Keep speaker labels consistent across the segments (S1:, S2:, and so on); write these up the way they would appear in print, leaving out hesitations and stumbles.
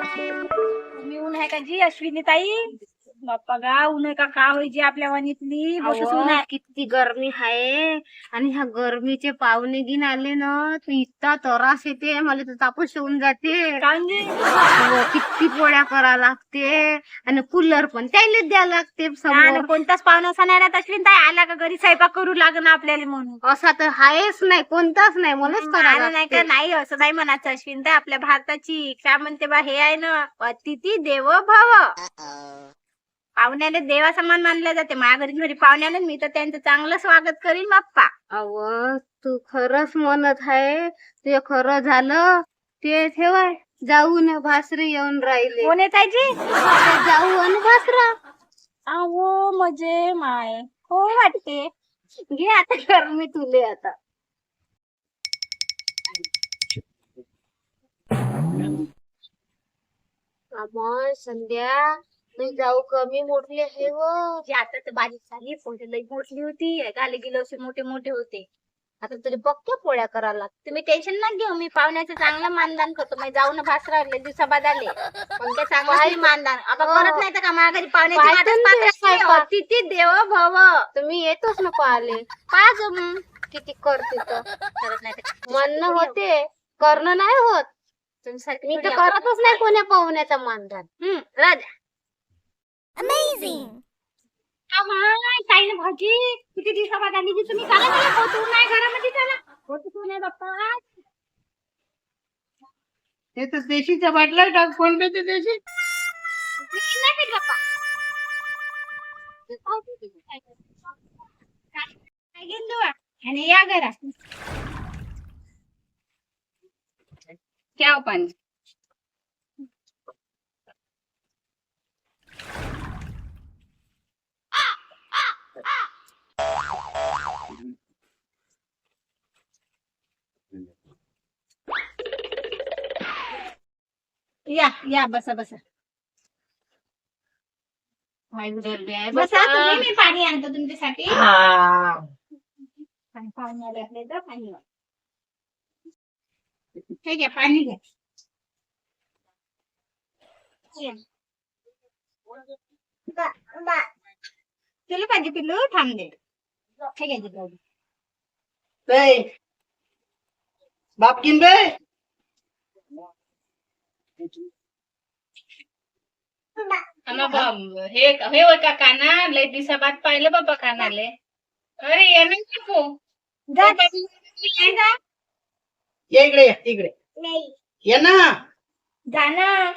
S1: तुम्ही ऊन आहे का जी अश्विनी ताई? बाप्पा गा ऊन आहे का होई जी आपल्या वाणीतली ऊन आहे.
S2: किती गरमी आहे आणि ह्या गरमीचे पाहुणे गिन आले ना तर इतका त्रास येते मला तर तापूस येऊन जाते. किती पोळ्या करा लागते आणि कूलर पण त्याला द्या लागते समोर.
S1: कोणताच पाहुणा असा नाही राहत अश्विनी ताई आला का घरी स्वयंपाक करू लागणार आपल्याला म्हणून.
S2: असा तर हायच नाही कोणताच नाही मलाच करायला
S1: नाही का नाही असं नाही म्हणायचं अश्विनी ताई आपल्या भारताची काय म्हणते बा हे आहे ना अतिथी देवो भव. पाहुण्याला देवा समान मानलं जाते. माझ्या घरी पाहुण्याला मी तर त्यांचं चांगलं स्वागत करीन बाप्पा.
S2: अव तू खरंच म्हणत आहे ते खरं झालं ते ठेवाय जाऊन भासरी येऊन राहिले.
S1: कोण येत आहे जी?
S2: जाऊ आणि भासरा.
S1: अहो मजे माय हो वाटते.
S2: घे आता कर मी तुले आता. अमोल संध्या मी जाऊ कमी मोठली आहे व
S1: आता तर बारीक झाली पोळी लई मोठली होती गाले गेले असे मोठे मोठे होते.
S2: आता तुझे पक्क्या पोळ्या करायला लागते.
S1: तुम्ही टेन्शन ना घेऊ मी पाहुण्याचं चांगलं मानदान करतो. मी जाऊन भासरा दिवसाबाद आले पण ते चांगलं मानदान आता करत नाही तर का माझ्या घरी पाहुण्याची अतिथी देवो भव.
S2: तुम्ही येतोच ना पाहिले
S1: पाच
S2: किती करते तर
S1: करत नाही तर
S2: म्हणणं होते करणं नाही होत. मी तर करतच नाही कोण्या पाहुण्याचा मानधन.
S1: राजा अमेझिंग ताईने भाजी किती दिवसाबाद आली की तुम्ही चला चला होतो नाही घरामध्ये चला होतो नाही बाप्पा.
S2: ते तर देशीच्या बाटला टाक फोन पे ते देशी
S1: नाही पेट बाप्पा काय घेऊन देऊ आणि या घरात
S2: क्या पाणी.
S1: या या बसा बसा बसा तुम्ही मी पाणी आणतो तुमच्यासाठी. पाणी आले तर पाणी ठीक आहे पाणी घ्या. तुला पाहिजे पिल्लू थांब दे ठीक आहे
S3: बाप किन बे
S2: हे होय का काना लय दिवसाबाद पाहिलं बाबा कानाले. अरे ये
S3: इकडे इकडे ये ना
S1: जाणं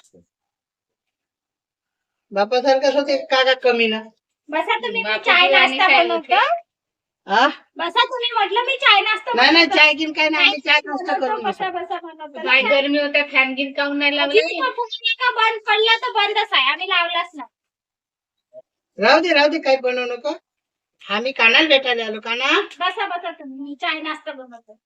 S3: बापा सारखंच होते काका कमी ना.
S1: बसा तुम्ही मी चाय नाश्ता बनवतो. बसा तुम्ही म्हटलं मी चाय नाश्ता
S3: नाही नाही चाय गिन काय नाही आम्ही चाय नाश्ता करून
S1: बसा बसा बनवतो.
S2: काय गरमी होत्या फॅन गिन काऊन नाही लागले.
S1: बंद पडला तर बंदच आहे आम्ही लावलाच ना.
S3: राहू दे काही बनवू नको. आम्ही कानाला भेटायला आलो काना.
S1: बसा बसा तुम्ही मी चाय नाश्ता बनवतो.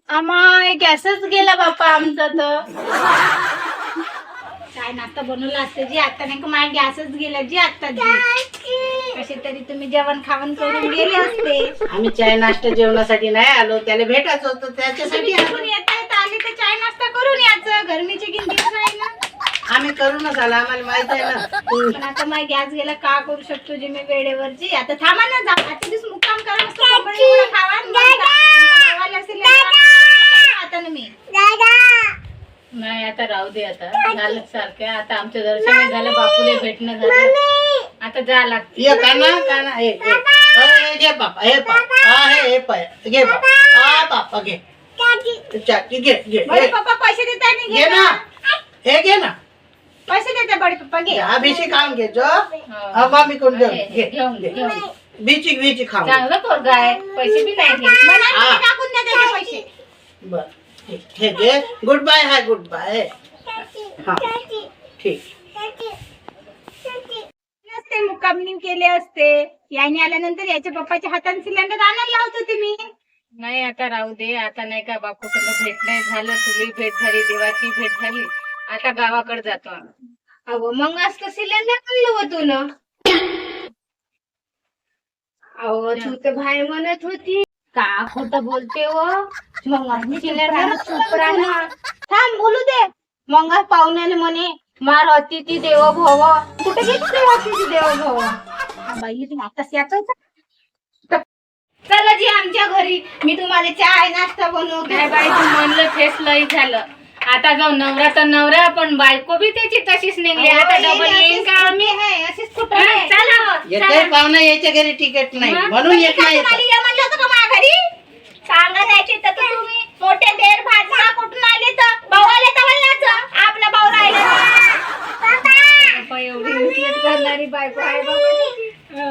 S2: आम्हा गॅसच गेला बापा आमचा तर.
S1: चाय नाश्ता बनवला असतं जी आता नाही का माझ्या गॅसच गेला जी आता कसे तरी तुम्ही जेवण खावण करून गेले असते.
S3: आम्ही चाय नाश्ता जेवणासाठी नाही आलो त्याला भेटायचं होतं त्याच्यासाठी
S1: येता येता आले तर चाय नाश्ता करून यायचं गरमीचे किती दिवस आहे ना.
S3: आम्ही करूनच आलो आम्हाला माहित आहे ना.
S1: पण आता माझा गॅस गेला का करू शकतो जी मी वेळेवरची. आता थांबा ना जा आजच्या दिवस मुक्काम करा मस्त कोंबडी एवढं खावा आणि मग जा. भावाला असेल आता ना मी
S2: नाही आता राहू दे. आता झालं सारखं आता आमचं दर्शन झालं बापूले भेटणं झालं आता जा लागते.
S3: ये काना हे घे बापा हे पापा हे पाय घे बापा बापा घे चाकी घे
S1: बडे पप्पा पैसे देता नाही
S3: घे ना हे घे ना
S1: पैसे देते बडे पप्पा घे.
S3: अभिषेक खाऊन घे जो मामी कोण घे बीची खाऊ.
S2: चांगलं पोरगा आहे पैसे बी नाही घेत.
S1: टाकून देते पैसे.
S3: बर ठीक आहे good bye hi good bye. हा ठीक
S1: असते मुक्कामनी केले असते. याने आल्यानंतर याच्या पप्पाच्या हाताने सिलेंडर आणायला लावत होते मी.
S2: नाही आता राहू दे. आता नाही का बापू सगळं भेट नाही झालं, तुझी भेट झाली, देवाची भेट झाली. आता गावाकडे जातो आम्ही. अहो मग आज तर सिलेंडर आणलं हो तू ना. अहो तू तर बाहेर म्हणत होती. का खोटं बोलते हो. मग सिलेंडर चुप राहा. थांब बोलू दे. मग आज पाहुण्याने म्हणे मार अतिथी देवो भव. कुठे गेली अतिथी देवो भव.
S1: बाई तुम्ही आताच याचं
S2: चला जी आमच्या घरी, मी तुम्हाला चहा नाश्ता बनवते. नाही बाई तू म्हणलं तेच लई झालं. आता जाऊ. नवरा तर नवरा, पण बायको बी त्याची तशीच निघली. आता डबल येईन का आम्ही.
S1: अशीच कुठं
S2: हा,
S1: आहे?
S2: चला हो,
S3: येतोय
S2: चला.
S3: पाहुणा, यायच्या घरी तिकीट नाही
S2: मग?
S3: म्हणून येत नाही.
S1: तुम्हाला ये म्हणलं होतं का माझ्या घरी? सांगा जायची तर तुम्ही मोठे देर भाजमा कुठून आले तर भाऊ आले तर म्हणल्याचं आपला भाऊ राहिला
S2: बापा, एवढी उचलत करणारी बायको आहे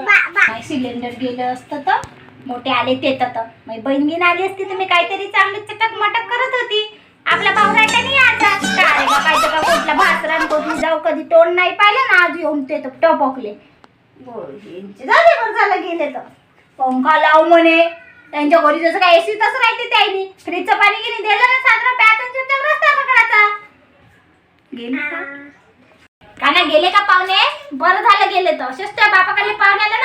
S2: बाबा.
S1: सिलेंडर गेलं असतं तर मोठे आले ते तर माझी बहीण घेऊन आली असती तर मी काहीतरी चांगली चटक मटक करत होती. आपला भाऊ राहिला नाही आता काय का काय का कुठला भासरान कोणी जाऊ कधी तोंड नाही पाहिलं ना आज येऊन ते टपकले. झालं गेले तर पंखा लाव म्हणे. त्यांच्या घरी जसं काय एसी तसं राहते त्यांनी फ्रीजचं पाणी गेली दिलं ना साजरा प्याचा रस्ता पकडायचा. गेले का नाही गेले का पाहुणे? बरं झालं गेले तर असेच त्या बापाकडे पाहुण्याला